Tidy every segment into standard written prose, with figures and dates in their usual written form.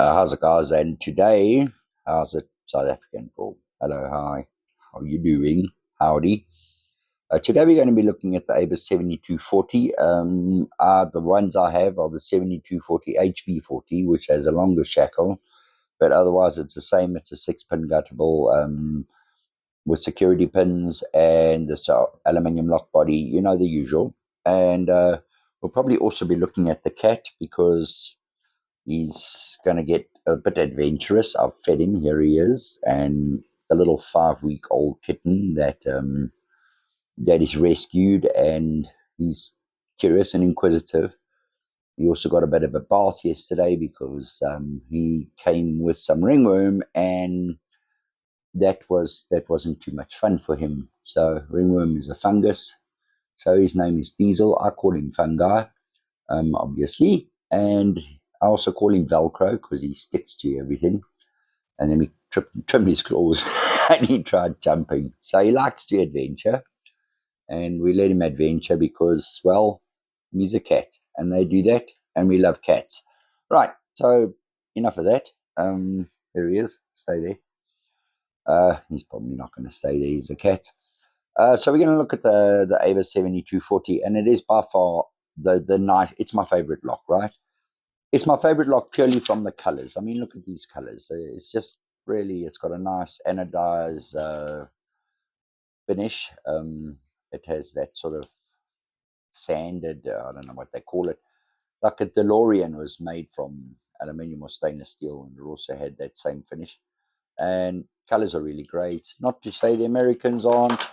How's it, guys? And today, how's it, South African call? Hello, hi. How you doing? Howdy. Today we're going to be looking at the Avis 7240. The ones I have are the 7240 HB40, which has a longer shackle, but otherwise it's the same. It's a 6-pin guttable with security pins and this aluminium lock body, the usual. And we'll probably also be looking at the cat because he's going to get a bit adventurous. I've fed him. Here he is. And it's a little 5-week-old kitten that is rescued, and he's curious and inquisitive. He also got a bit of a bath yesterday because he came with some ringworm, and that wasn't too much fun for him. So ringworm is a fungus. So his name is Diesel. I call him Fungi, obviously. And I also call him Velcro because he sticks to everything. And then we trimmed his claws and he tried jumping. So he likes to adventure. And we let him adventure because, well, he's a cat. And they do that. And we love cats. Right. So enough of that. There he is. Stay there. He's probably not going to stay there. He's a cat. So we're going to look at the Avis 7240. And it is by far the nice. It's my favorite lock, right? It's my favorite lock purely from the colors. I mean, look at these colors. It's just really, it's got a nice anodized finish. It has that sort of sanded, I don't know what they call it. Like a DeLorean was made from aluminium or stainless steel, and it also had that same finish. And colors are really great. Not to say the Americans aren't.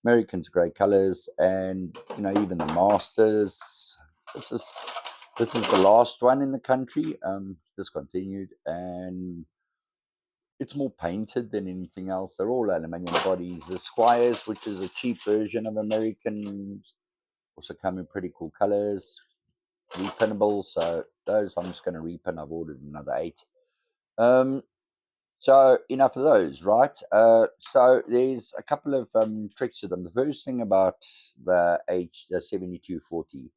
Americans great colors, and even the Masters. This is this is the last one in the country, discontinued, and it's more painted than anything else. They're all aluminium bodies. The Squires, which is a cheap version of Americans, also come in pretty cool colors, repinnable. So those I'm just going to repin. I've ordered another 8. So enough of those, right? So there's a couple of tricks to them. The first thing about the 7240,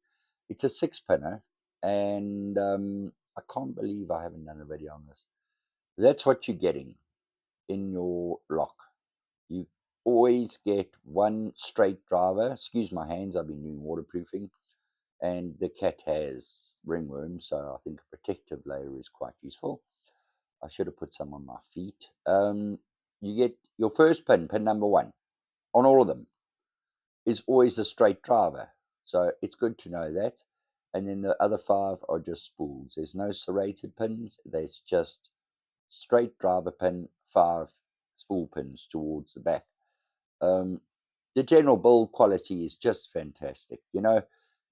it's a 6-pinner, and I can't believe I haven't done a video on this. That's what you're getting in your lock. You always get one straight driver. Excuse my hands, I've been doing waterproofing, and the cat has ringworm, so I think a protective layer is quite useful. I should have put some on my feet. You get your first pin number 1, on all of them, is always a straight driver. So it's good to know that. And then the other 5 are just spools. There's no serrated pins. There's just straight driver pin, 5 spool pins towards the back. The general build quality is just fantastic.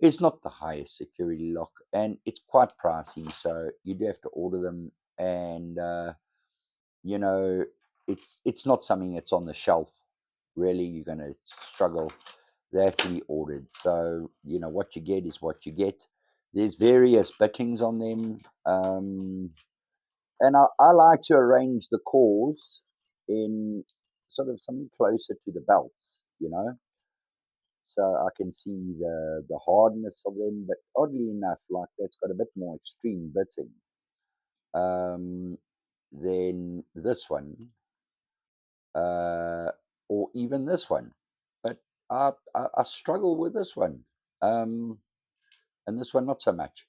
It's not the highest security lock, and it's quite pricey, so you do have to order them. And it's not something that's on the shelf. Really, you're going to struggle. They have to be ordered. So what you get is what you get. There's various bittings on them, and I like to arrange the cores in sort of something closer to the belts, so I can see the hardness of them. But oddly enough, like that's got a bit more extreme bitting than this one, or even this one. But I struggle with this one, and this one not so much.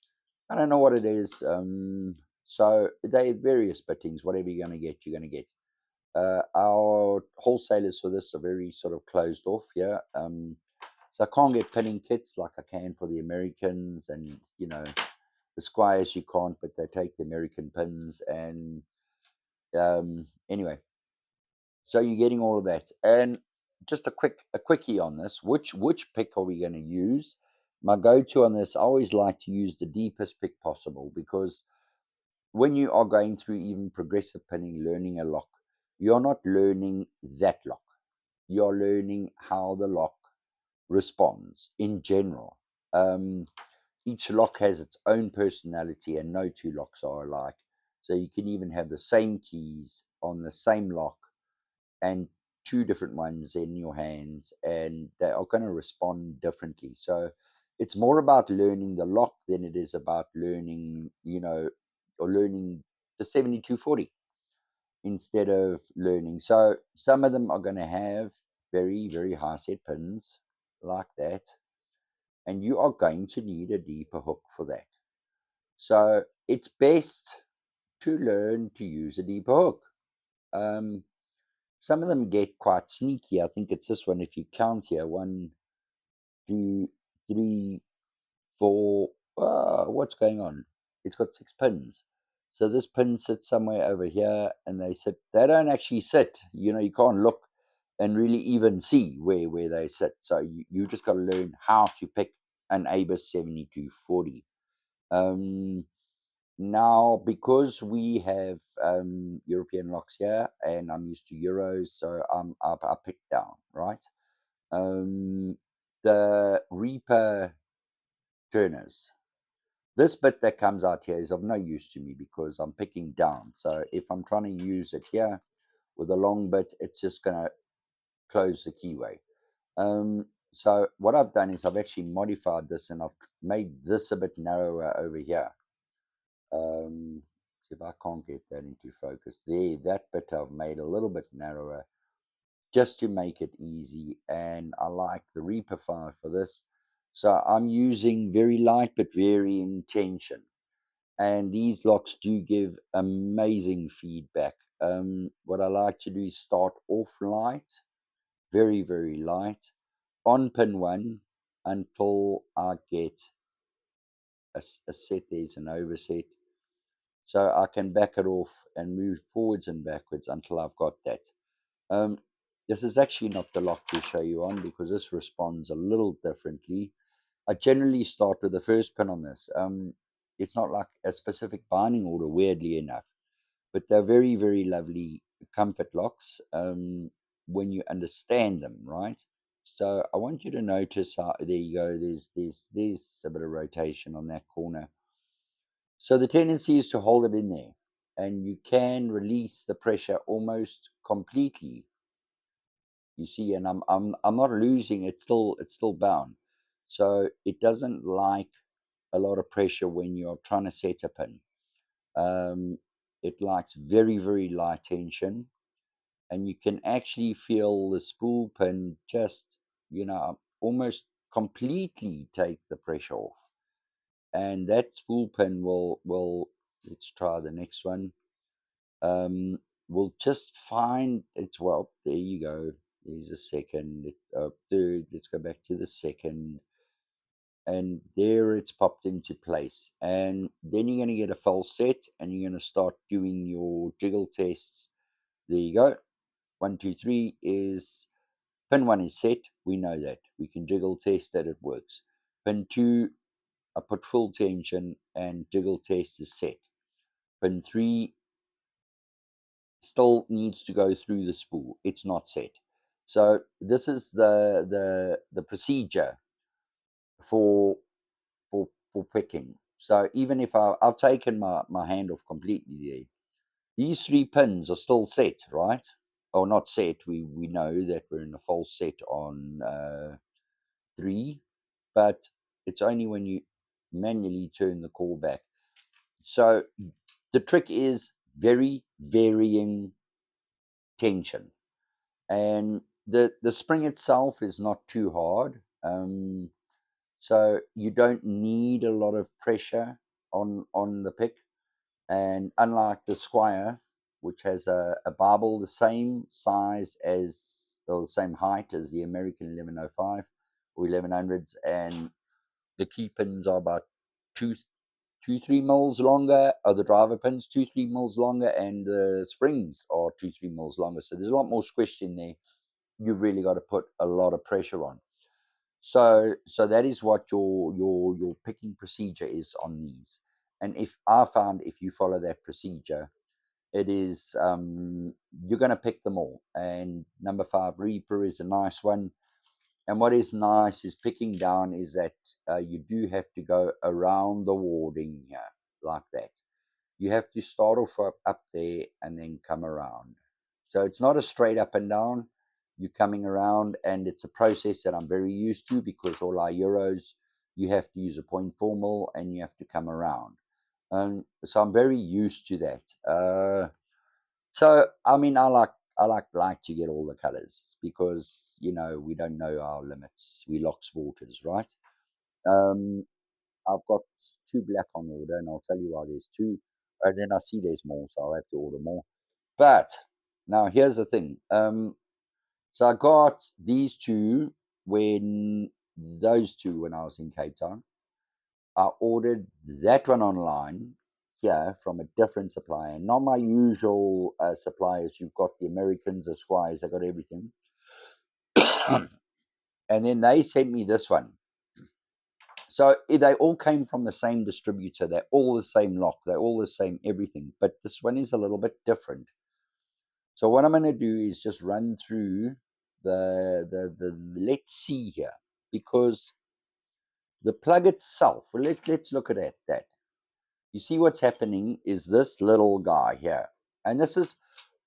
I don't know what it is. So they various bittings. Whatever you're going to get, you're going to get. Our wholesalers for this are very sort of closed off here. So I can't get pinning kits like I can for the Americans, and the Squires you can't, but they take the American pins. And anyway, so you're getting all of that. And just a quickie on this. Which pick are we going to use? My go-to on this, I always like to use the deepest pick possible, because when you are going through even progressive pinning, learning a lock, you're not learning that lock. You're learning how the lock responds in general. Each lock has its own personality, and no 2 locks are alike. So you can even have the same keys on the same lock and 2 different ones in your hands, and they are going to respond differently. So it's more about learning the lock than it is about learning, or learning the 7240 instead of learning. So some of them are going to have very, very high set pins like that, and you are going to need a deeper hook for that. So it's best to learn to use a deeper hook. Um, some of them get quite sneaky. I think it's this one. If you count here, 1, 2, 3, 4. What's going on? It's got 6 pins. So this pin sits somewhere over here, and they don't actually sit. You can't look and really even see where they sit. So you just got to learn how to pick an ABUS 7240. Now, because we have European locks here, and I'm used to Euros, so I pick down, right? The Reaper turners. This bit that comes out here is of no use to me because I'm picking down. So if I'm trying to use it here with a long bit, it's just going to close the keyway. So what I've done is I've actually modified this, and I've made this a bit narrower over here. See if I can't get that into focus there. That bit I've made a little bit narrower just to make it easy, and I like the Reaper 5 for this. So I'm using very light but varying tension, and these locks do give amazing feedback. What I like to do is start off light, very, very light, on pin 1 until I get a set. There's an overset. So I can back it off and move forwards and backwards until I've got that. Um, this is actually not the lock to show you on because this responds a little differently. I generally start with the first pin on this. It's not like a specific binding order, weirdly enough, but they're very, very lovely comfort locks when you understand them, right? So I want you to notice how, there you go, there's a bit of rotation on that corner. So the tendency is to hold it in there, and you can release the pressure almost completely. You see, and I'm not losing. It's still bound. So it doesn't like a lot of pressure when you're trying to set a pin. It likes very, very light tension, and you can actually feel the spool pin just, almost completely take the pressure off. And that spool pin will let's try the next one. We'll just find it's, well, there you go. There's a second, third. Let's go back to the second, and there it's popped into place. And then you're going to get a false set, and you're going to start doing your jiggle tests. There you go. 1, 2, 3 is pin 1 is set. We know that we can jiggle test that it works. Pin 2, I put full tension, and jiggle test is set. Pin 3 still needs to go through the spool. It's not set. So this is the procedure for for picking. So even if I've taken my hand off completely there, these 3 pins are still set, right? Or not set. We know that we're in a false set on 3, but it's only when you manually turn the core back. So the trick is very varying tension, and the spring itself is not too hard. So you don't need a lot of pressure on the pick, and unlike the Squire, which has a barbel the same size as, or the same height as the American 1105 or 1100s, and the key pins are about 3 mils longer, or the driver pins 3 mils longer, and the springs are 3 mils longer. So there's a lot more squished in there. You've really got to put a lot of pressure on. So that is what your picking procedure is on these. And if I found, if you follow that procedure, it is you're going to pick them all. And number 5 Reaper is a nice one. And what is nice is picking down is that you do have to go around the warding here like that. You have to start off up there and then come around. So it's not a straight up and down. You're coming around, and it's a process that I'm very used to because all our Euros, you have to use a 0.4 mil and you have to come around. So I'm very used to that. So I mean, I like to get all the colors because we don't know our limits. We lock sporters, right? Um, I've got two black on order, and I'll tell you why there's two. And then I see there's more, so I'll have to order more. But now here's the thing. So I got these two when when I was in Cape Town. I ordered that one online here from a different supplier, not my usual suppliers. You've got the Americans, the Squires, they got everything. And then they sent me this one. So they all came from the same distributor. They're all the same lock. They're all the same everything. But this one is a little bit different. So what I'm going to do is just run through the let's see here, because the plug itself. Well, let's look at that. You see what's happening is this little guy here, and this is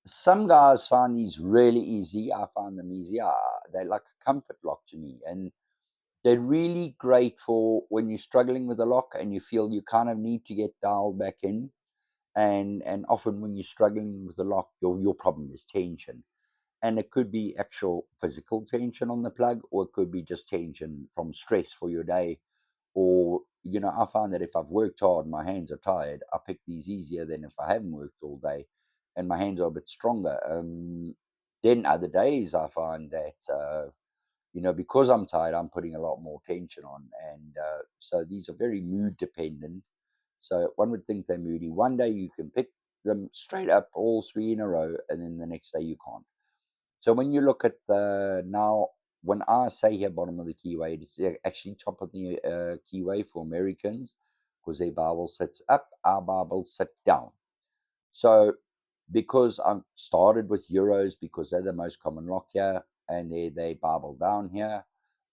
some guys find these really easy. I find them easy. They're like a comfort lock to me, and they're really great for when you're struggling with a lock and you feel you kind of need to get dialed back in. And often when you're struggling with a lock, your problem is tension. And it could be actual physical tension on the plug, or it could be just tension from stress for your day. Or, I find that if I've worked hard and my hands are tired, I pick these easier than if I haven't worked all day and my hands are a bit stronger. Then other days I find that, because I'm tired, I'm putting a lot more tension on. And so these are very mood dependent. So one would think they're moody. One day you can pick them straight up, all three in a row, and then the next day you can't. So when you look at when I say here bottom of the keyway, it's actually top of the keyway for Americans, because their Bible sits up, our Bible sit down. So because I started with Euros because they're the most common lock here, and they Bible down here,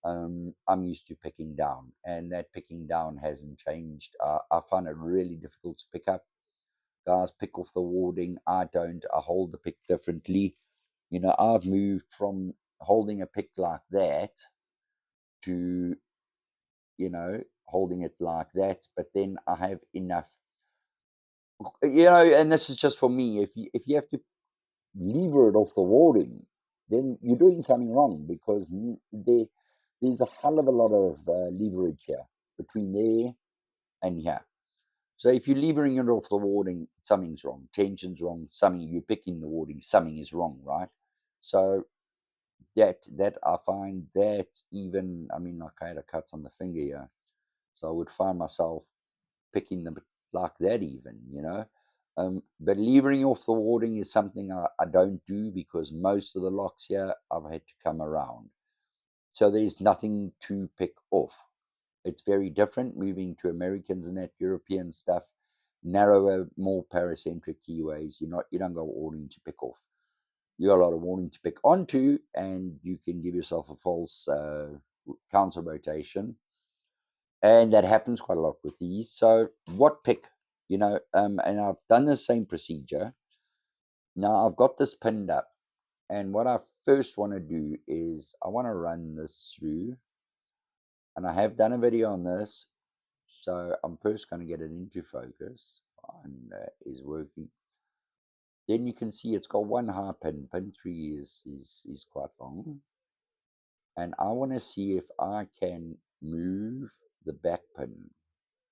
I'm used to picking down, and that picking down hasn't changed. I find it really difficult to pick up. Guys pick off the warding. I don't. I hold the pick differently. I've moved from holding a pick like that to, holding it like that, but then I have enough, and this is just for me. If you have to lever it off the warding, then you're doing something wrong, because there's a hell of a lot of leverage here between there and here. So if you're levering it off the warding, something's wrong. Tension's wrong. Something you're picking the warding, something is wrong, right? So that I find that, even, I mean, like, I had a cut on the finger here, so I would find myself picking them like that, even. But levering off the warding is something I don't do, because most of the locks here I've had to come around. So there's nothing to pick off. It's very different moving to Americans and that European stuff. Narrower, more paracentric keyways. You don't go warding to pick off. You got a lot of warning to pick onto, and you can give yourself a false counter rotation. And that happens quite a lot with these. So what pick? And I've done the same procedure. Now I've got this pinned up, and what I first want to do is I want to run this through, and I have done a video on this. So I'm first going to get it into focus, and is working. Then you can see it's got one high pin. Pin 3 is quite long. And I want to see if I can move the back pin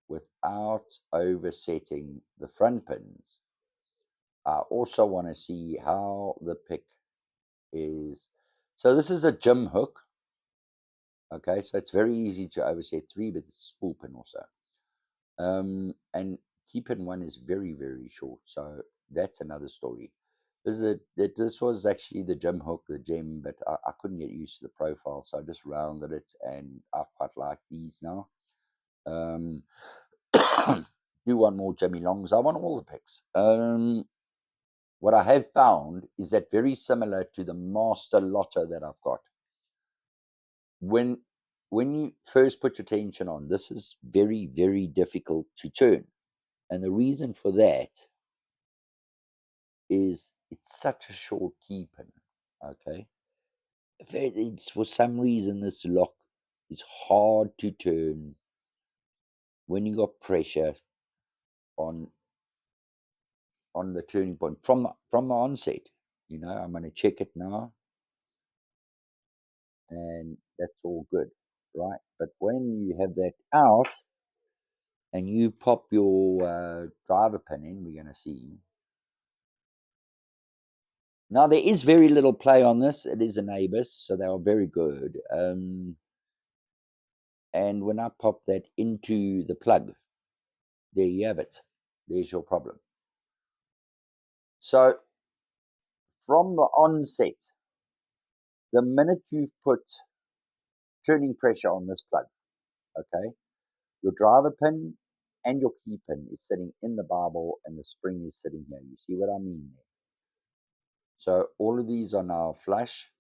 without oversetting the front pins. I also want to see how the pick is. So this is a gym hook. Okay, so it's very easy to overset 3, but it's spool pin also. And key pin 1 is very, very short. So that's another story. This was actually the gym hook, the gem, but I couldn't get used to the profile, so I just rounded it, and I quite like these now. Um, do one more Jimmy Longs. I want all the picks. What I have found is that very similar to the Master Lotto that I've got. When you first put your tension on, this is very, very difficult to turn. And the reason for that is it's such a short key pin. Okay. It's, for some reason, this lock is hard to turn when you got pressure. on the turning point from the onset. I'm going to check it now, and that's all good, right? But when you have that out and you pop your driver pin in, we're going to see. Now, there is very little play on this. It is an ABUS, so they are very good. And when I pop that into the plug, there you have it. There's your problem. So from the onset, the minute you put turning pressure on this plug, okay, your driver pin and your key pin is sitting in the barbel and the spring is sitting here. You see what I mean there? So all of these are now flush,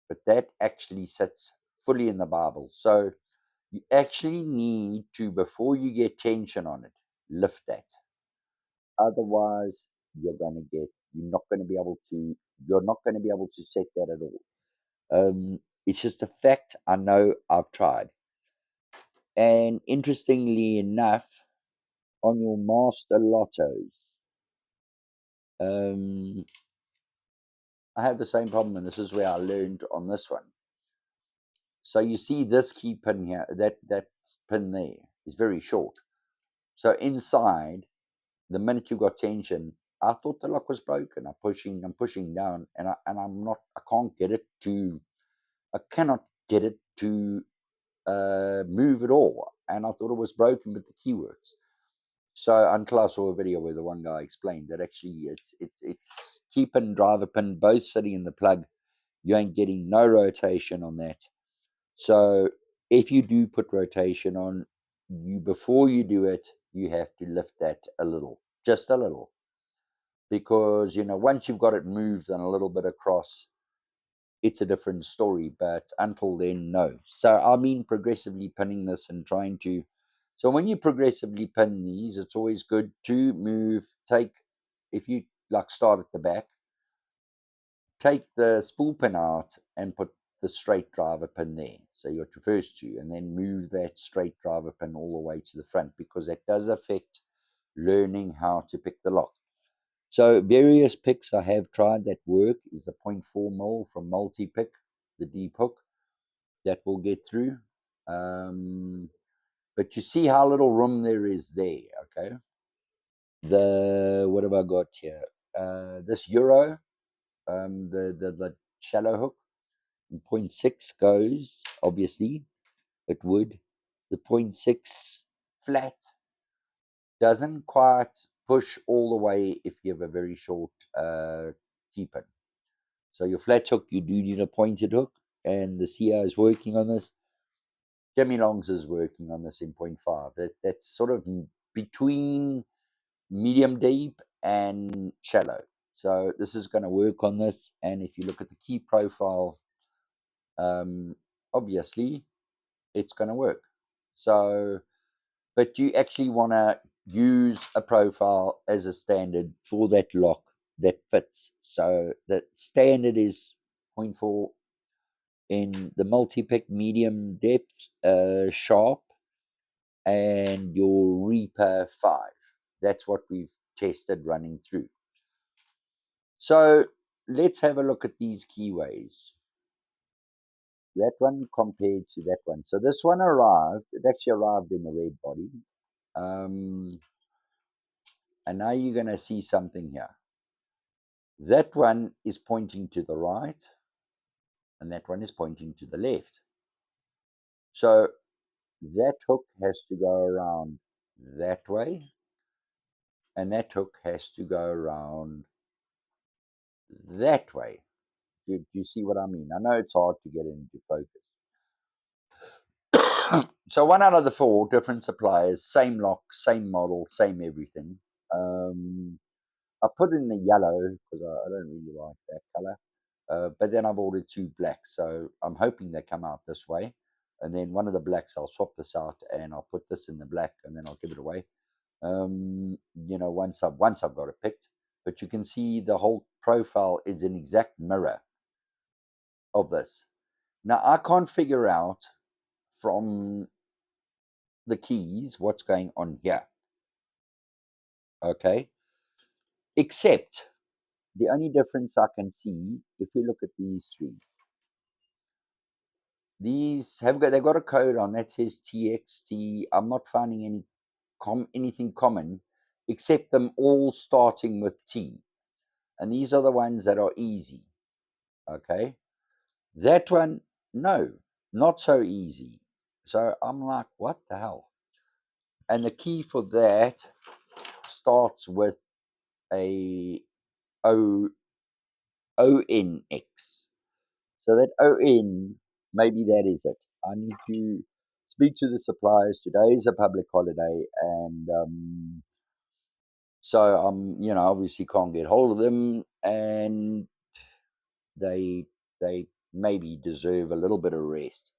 but that actually sits fully in the barbel. So you actually need to, before you get tension on it, lift that. Otherwise, you're not going to be able to set that at all. It's just a fact. I know, I've tried. And interestingly enough, on your master lottos, I have the same problem, and this is where I learned on this one. So you see this key pin here, that pin there is very short. So inside, the minute you've got tension, I thought the lock was broken. I'm pushing down, and I cannot get it to move at all. And I thought it was broken, but the key works. So until I saw a video where the one guy explained that actually it's key pin, driver pin, both sitting in the plug. You ain't getting no rotation on that. So if you do put rotation on, before you do it, you have to lift that a little, just a little, because once you've got it moved and a little bit across, it's a different story. But until then, no. So I mean, progressively pinning this and trying to. So when you progressively pin these, it's always good to move. If you start at the back, take the spool pin out and put the straight driver pin there. So you got your first two, and then move that straight driver pin all the way to the front, because that does affect learning how to pick the lock. So various picks I have tried that work is the 0.4 mil from multi-pick, the deep hook, that will get through. But you see how little room there is there, okay? What have I got here? This Euro, the shallow hook, 0.6 goes, obviously, it would. The 0.6 flat doesn't quite push all the way if you have a very short key pin. So your flat hook, you do need a pointed hook, and the CR is working on this. Jimmy Longs is working on this in 0.5. That's sort of between medium deep and shallow. So this is going to work on this. And if you look at the key profile, obviously it's going to work. So, but you actually want to use a profile as a standard for that lock that fits. So the standard is 0.4 in the multi-pick medium depth, sharp, and your Reaper 5. That's what we've tested running through. So let's have a look at these keyways. That one compared to that one. So this one it actually arrived in the red body. And now you're going to see something here. That one is pointing to the right, and that one is pointing to the left. So that hook has to go around that way, and that hook has to go around that way. Do you see what I mean? I know it's hard to get into focus. So 1 out of the 4 different suppliers, same lock, same model, same everything. I put in the yellow because I don't really like that color. But then I've ordered 2 blacks, so I'm hoping they come out this way. And then one of the blacks, I'll swap this out and I'll put this in the black, and then I'll give it away. Once I've got it picked. But you can see the whole profile is an exact mirror of this. Now I can't figure out from the keys what's going on here. Okay, except the only difference I can see, if you look at these three, these they've got a code on that says TXT. I'm not finding anything common except them all starting with T, and these are the ones that are easy. Okay, that one, no, not so easy. So I'm like, what the hell? And the key for that starts with a O ONX. So that ON, maybe that is it. I need to speak to the suppliers. Today is a public holiday, and so obviously can't get hold of them, and they they maybe deserve a little bit of rest.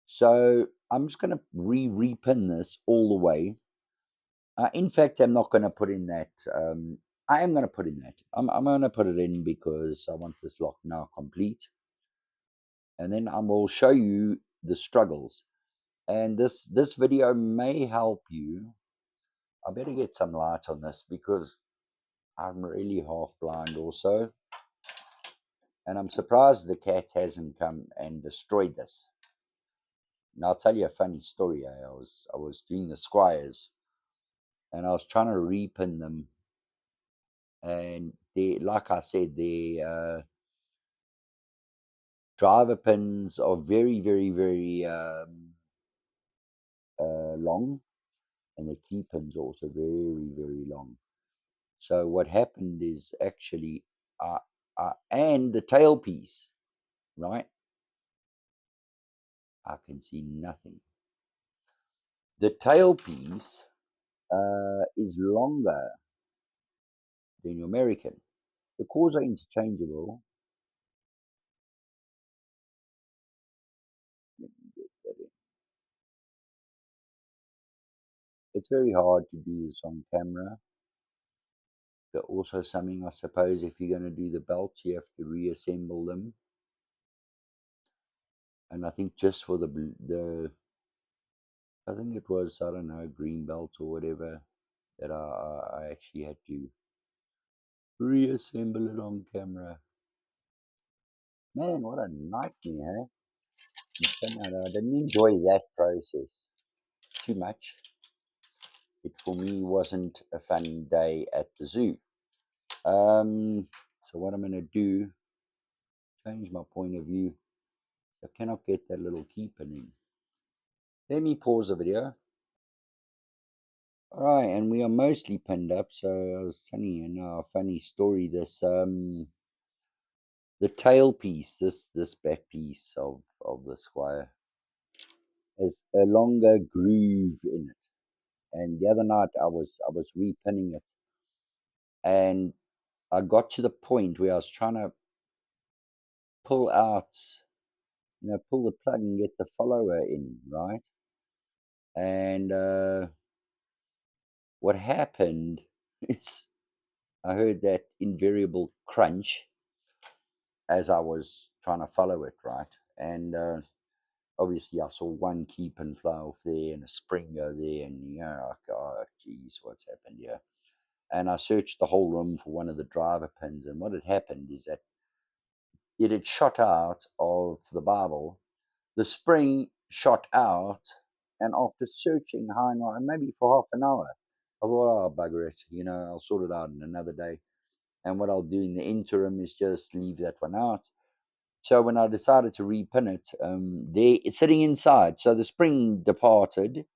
So I'm just going to repin this all the way. In fact, I'm not going to put in that. I am going to put in that. I'm going to put it in because I want this lock now complete, and then I will show you the struggles. And this video may help you. I better get some light on this because I'm really half blind also, and I'm surprised the cat hasn't come and destroyed this. And I'll tell you a funny story. I was doing the squires, and I was trying to repin them, and they, like I said, the driver pins are very, very, very long, and the key pins are also very, very long. So what happened is actually, and the tailpiece, right? I can see nothing. The tailpiece is longer than your American. The cores are interchangeable. Let me get that in. It's very hard to do this on camera. But also something, I suppose, if you're going to do the belts, you have to reassemble them. And I think just for I think it was, I don't know, green belt or whatever, that I actually had to reassemble it on camera. Man, what a nightmare, I didn't enjoy that process too much. It for me wasn't a fun day at the zoo. So what I'm going to do, change my point of view. I cannot get that little keeper in. Let me pause the video. All right, and we are mostly pinned up. So I was telling you now a funny story. This the tail piece, this back piece of the squire, has a longer groove in it. And the other night I was repinning it, and I got to the point where I was trying to pull out, pull the plug and get the follower in, right? And what happened is I heard that invariable crunch as I was trying to follow it, right? And obviously, I saw one key pin fly off there and a spring go there, and like, oh, geez, what's happened here? And I searched the whole room for one of the driver pins, and what had happened is that it had shot out of the Bible. The spring shot out, and after searching high and low, maybe for half an hour, I thought, oh, bugger it, I'll sort it out in another day. And what I'll do in the interim is just leave that one out. So when I decided to repin it, it's sitting inside. So the spring departed,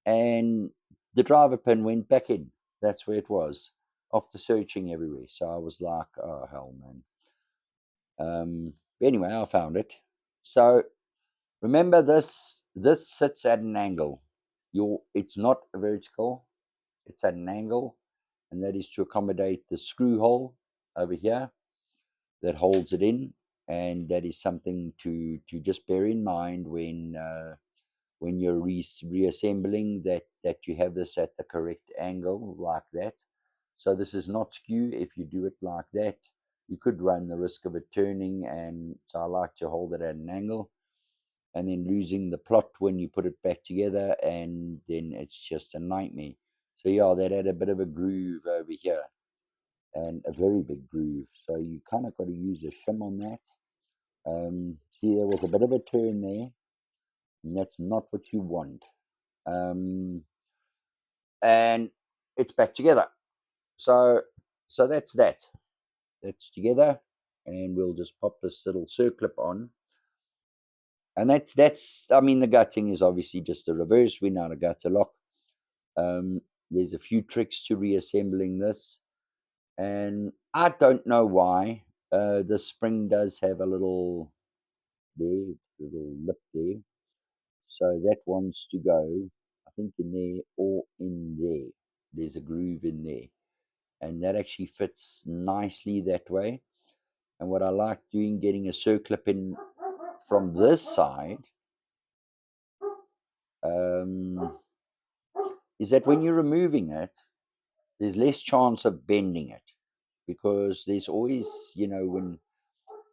and the driver pin went back in. That's where it was after searching everywhere. So I was like, oh hell, man. Anyway, I found it. So remember this. This sits at an angle. It's not vertical. It's at an angle, and that is to accommodate the screw hole over here that holds it in, and that is something to just bear in mind when you're reassembling that you have this at the correct angle like that. So this is not skew. If you do it like that, you could run the risk of it turning, and so I like to hold it at an angle, and then losing the plot when you put it back together, and then it's just a nightmare. So yeah, that had a bit of a groove over here, and a very big groove. So you kind of got to use a shim on that. See, there was a bit of a turn there, and that's not what you want. Um, and it's back together. So, so that's that. That's together, and we'll just pop this little circlip on. And that's. I mean, the gutting is obviously just the reverse. We know how to gut a lock. Um, there's a few tricks to reassembling this, and I don't know why. The spring does have a little there, little lip there, so that wants to go. I think in there or in there. There's a groove in there, and that actually fits nicely that way. And what I like doing, getting a circlip in from this side, um, is that when you're removing it, there's less chance of bending it because there's always, when,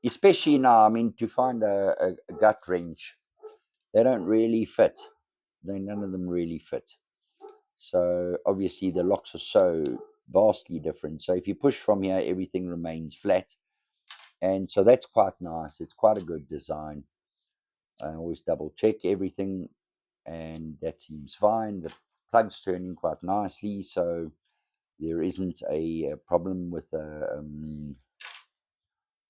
especially now, I mean, to find a gut wrench, they don't really fit. None of them really fit. So obviously the locks are so vastly different. So if you push from here, everything remains flat. And so that's quite nice. It's quite a good design. I always double check everything, and that seems fine. The plug's turning quite nicely, so there isn't a problem with the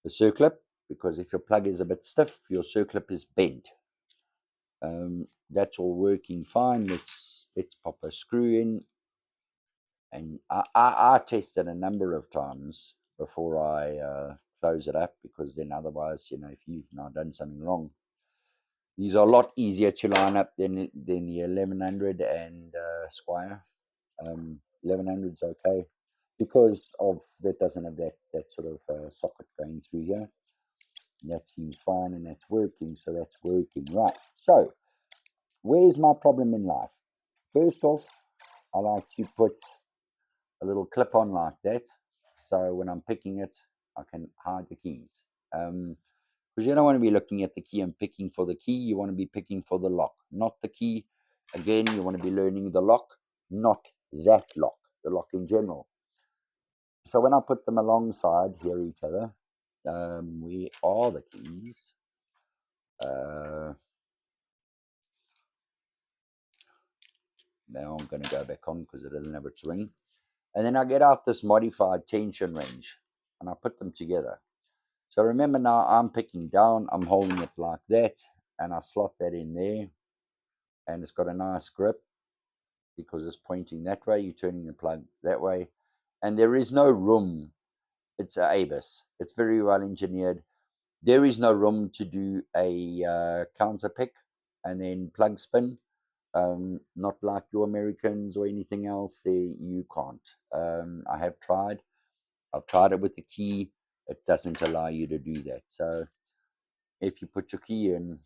circlip, because if your plug is a bit stiff, your circlip is bent. That's all working fine. Let's pop a screw in, and I tested a number of times before I close it up, because then otherwise, if you've now done something wrong, these are a lot easier to line up than the 1100 and Squire. 1100 is okay because of that doesn't have that sort of socket going through here. And that seems fine, and that's working, so that's working right. So where's my problem in life? First off, I like to put a little clip on like that, so when I'm picking it, I can hide the keys. Because you don't want to be looking at the key and picking for the key. You want to be picking for the lock, not the key. Again, you want to be learning the lock, not that lock, the lock in general. So when I put them alongside here each other, we are the keys. Now I'm going to go back on because it doesn't have its ring. And then I get out this modified tension wrench and I put them together. So remember now I'm picking down, I'm holding it like that, and I slot that in there, and it's got a nice grip because it's pointing that way. You're turning the plug that way, and there is no room. It's a ABUS. It's very well engineered. There is no room to do a counter pick and then plug spin. Not like your Americans or anything else. There you can't. I have tried. I've tried it with the key. It doesn't allow you to do that. So if you put your key in,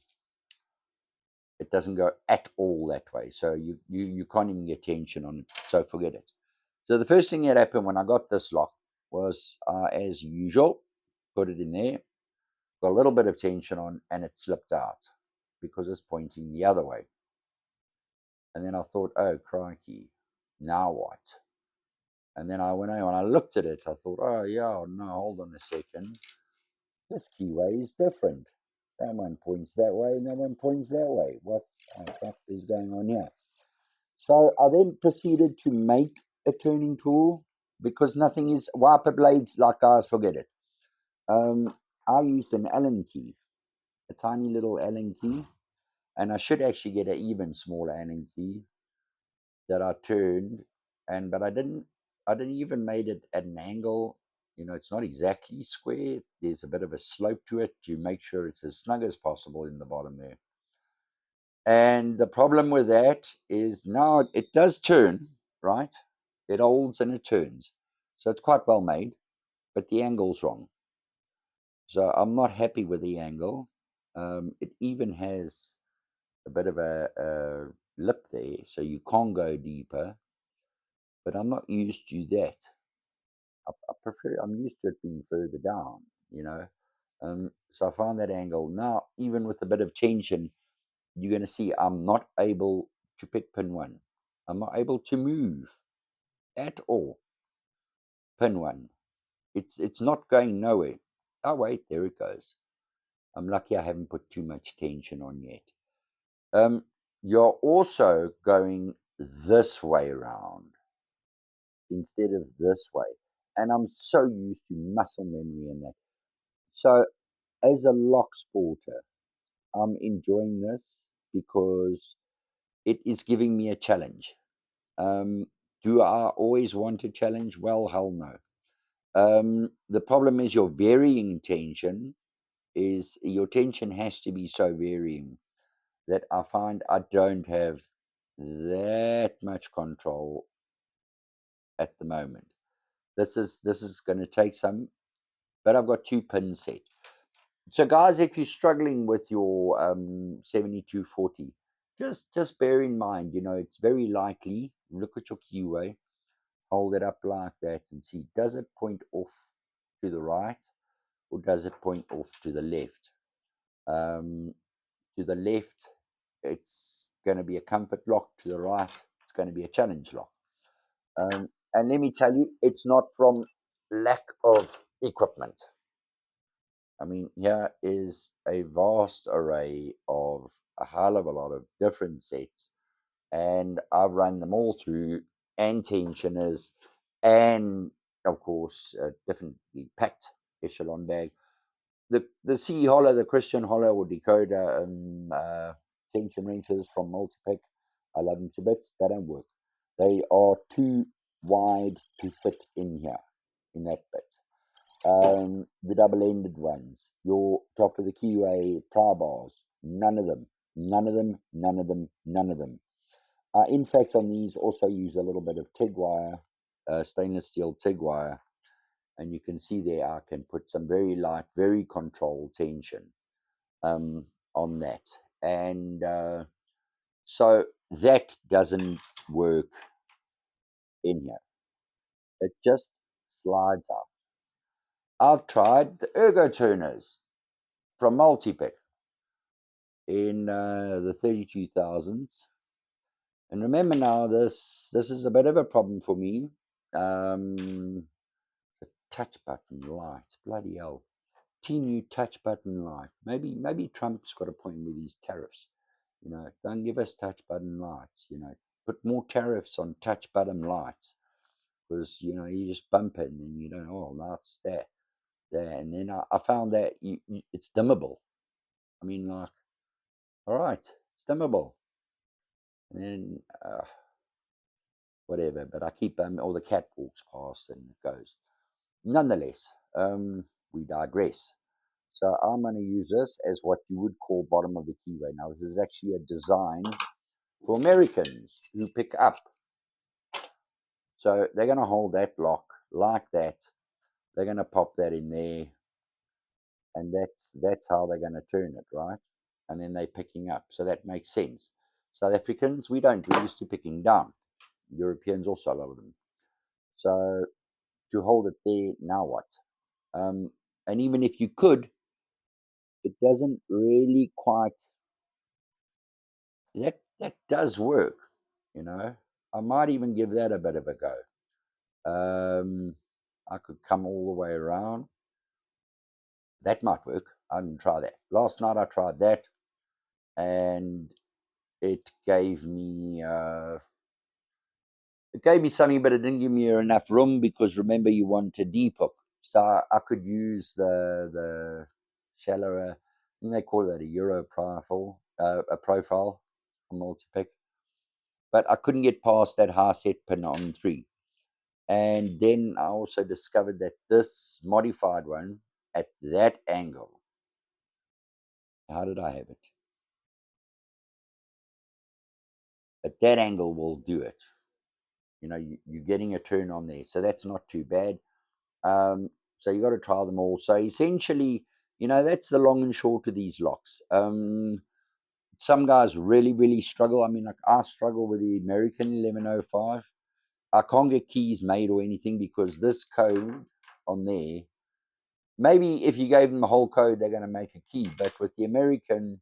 it doesn't go at all that way. So you can't even get tension on it. So forget it. So the first thing that happened when I got this lock was, as usual, put it in there, got a little bit of tension on, and it slipped out because it's pointing the other way. And then I thought, oh crikey, now what? And then when I looked at it, I thought, oh yeah, no, hold on a second. This keyway is different. That one points that way, and that one points that way. What the fuck is going on here? So I then proceeded to make a turning tool because nothing is wiper blades like guys, forget it. I used an Allen key, a tiny little Allen key, and I should actually get an even smaller Allen key that I turned, but I didn't. I didn't even made it at an angle. It's not exactly square. There's a bit of a slope to it to make sure it's as snug as possible in the bottom there. And the problem with that is now it does turn, right? It holds and it turns. So it's quite well made, but the angle's wrong. So I'm not happy with the angle. It even has a bit of a lip there, so you can't go deeper. But I'm not used to that. I'm used to it being further down. So I find that angle now, even with a bit of tension, you're going to see I'm not able to pick pin one. I'm not able to move. at all. Pin 1. It's not going nowhere. Oh wait, there it goes. I'm lucky I haven't put too much tension on yet. Um, you're also going this way around instead of this way. And I'm so used to muscle memory and that. So as a lock sporter, I'm enjoying this because it is giving me a challenge. Um, do I always want a challenge? Well, hell no. The problem is your varying tension is your tension has to be so varying that I find I don't have that much control at the moment. This is going to take some, but I've got 2 pins set. So, guys, if you're struggling with your 7240, just bear in mind, it's very likely. Look at your keyway, hold it up like that, and see, does it point off to the right or does it point off to the left? Um, to the left, it's going to be a comfort lock. To the right, it's going to be a challenge lock. And let me tell you, it's not from lack of equipment. I mean, here is a vast array of a hell of a lot of different sets, and I've run them all through, and tensioners, and of course, differently packed echelon bag. The C Holler, the Christian Holler or Decoder tension wrenches from Multipack, I love them to bits. They don't work. They are too wide to fit in here, in that bit. The double-ended ones, your top of the keyway pry bars, none of them, none of them, none of them, none of them. In fact, on these also use a little bit of TIG wire, stainless steel TIG wire, and you can see there I can put some very light, very controlled tension on that. And so that doesn't work in here. It just slides out. I've tried the ergo turners from Multipick in the 32,000s. And remember now, this is a bit of a problem for me. The touch button lights, bloody hell. New touch button light. Maybe Trump's got a point with these tariffs. Don't give us touch button lights. Put more tariffs on touch button lights because you just bump it and then you don't. Oh, now it's there, and then I found that it's dimmable. I mean, like, all right, it's dimmable, and then whatever. But I keep all the cat walks past and it goes. Nonetheless, we digress. So I'm going to use this as what you would call bottom of the keyway. Now, this is actually a design for Americans who pick up. So they're going to hold that lock like that. They're going to pop that in there, and that's how they're going to turn it, right? And then they're picking up. So that makes sense. South Africans, we don't. We're used to picking down. Europeans also, a lot of them. So to hold it there, now what? And even if you could, it doesn't really quite. That does work, you know. I might even give that a bit of a go. I could come all the way around. That might work. I didn't try that. Last night I tried that, and it gave me something, but it didn't give me enough room because remember you want to deep hook. So I could use the shallower. I think they call it a Euro profile, a profile, a multi-pick. But I couldn't get past that high set pin on 3. And then I also discovered that this modified one at that angle, how did I have it? At that angle will do it. You're getting a turn on there. So that's not too bad. So you got to try them all. So essentially, that's the long and short of these locks. Some guys really, really struggle. I mean, like I struggle with the American 1105. I can't get keys made or anything because this code on there, maybe if you gave them the whole code, they're going to make a key. But with the American,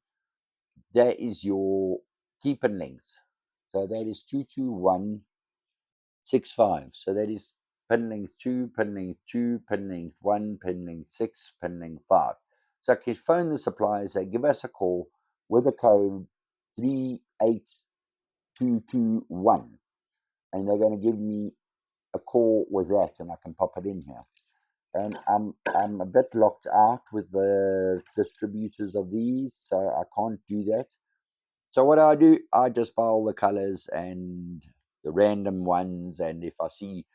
that is your key pin length. So that is 221 5. So that is pin length 2, pin length 2, pin length 1, pin length 6, pin length 5. So I can phone the suppliers, they give us a call with the code 38221, and they're going to give me a call with that, and I can pop it in here. And I'm a bit locked out with the distributors of these, so I can't do that. So what I do, I just buy all the colors and the random ones, and if I see,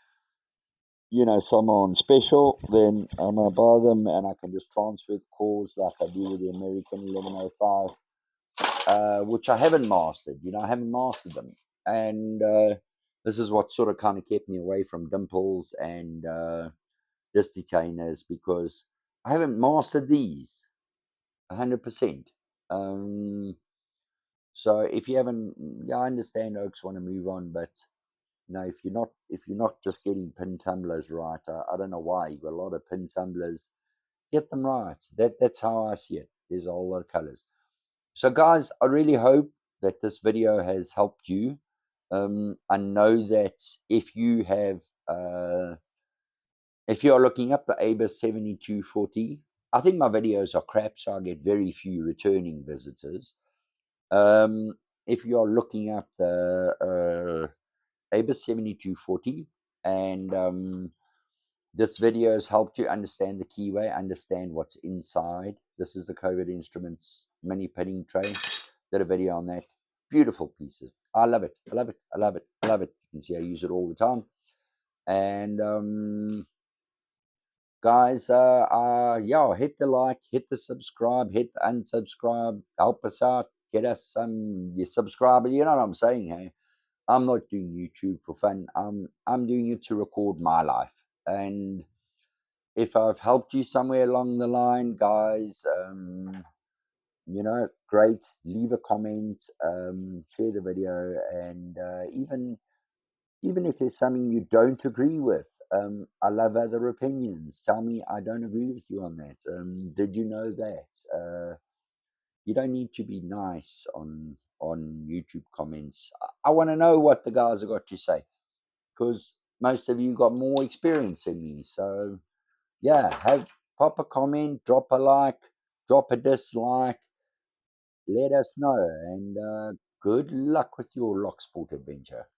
some on special, then I'm gonna buy them, and I can just transfer the calls like I do with the American 1105, which I haven't mastered. I haven't mastered them, and this is what sort of kind of kept me away from Dimples and this detainers, because I haven't mastered these 100%. So if you haven't, I understand Oaks want to move on, but if you're not just getting pin tumblers right, I don't know why. You've got a lot of pin tumblers. Get them right. That's how I see it. There's a whole lot of colors. So guys, I really hope that this video has helped you. I know that if you have if you're looking up the ABIS 7240, I think my videos are crap, so I get very few returning visitors. If you're looking up the ABIS 7240, and this video has helped you understand the keyway, understand what's inside. This is the COVID Instruments mini pinning tray. Did a video on that. Beautiful pieces. I love it. I love it. I love it. I love it. You can see I use it all the time. And guys, yeah, hit the like, hit the subscribe, hit the unsubscribe, help us out, get us some your subscriber. You know what I'm saying, hey? I'm not doing YouTube for fun. I'm doing it to record my life. And if I've helped you somewhere along the line, guys, great. Leave a comment, share the video, and even if there's something you don't agree with, I love other opinions. Tell me I don't agree with you on that. Did you know that? You don't need to be nice on YouTube comments. I want to know what the guys have got to say, because most of you got more experience than me. So yeah, pop a comment, drop a like, drop a dislike. Let us know, and good luck with your lock sport adventure.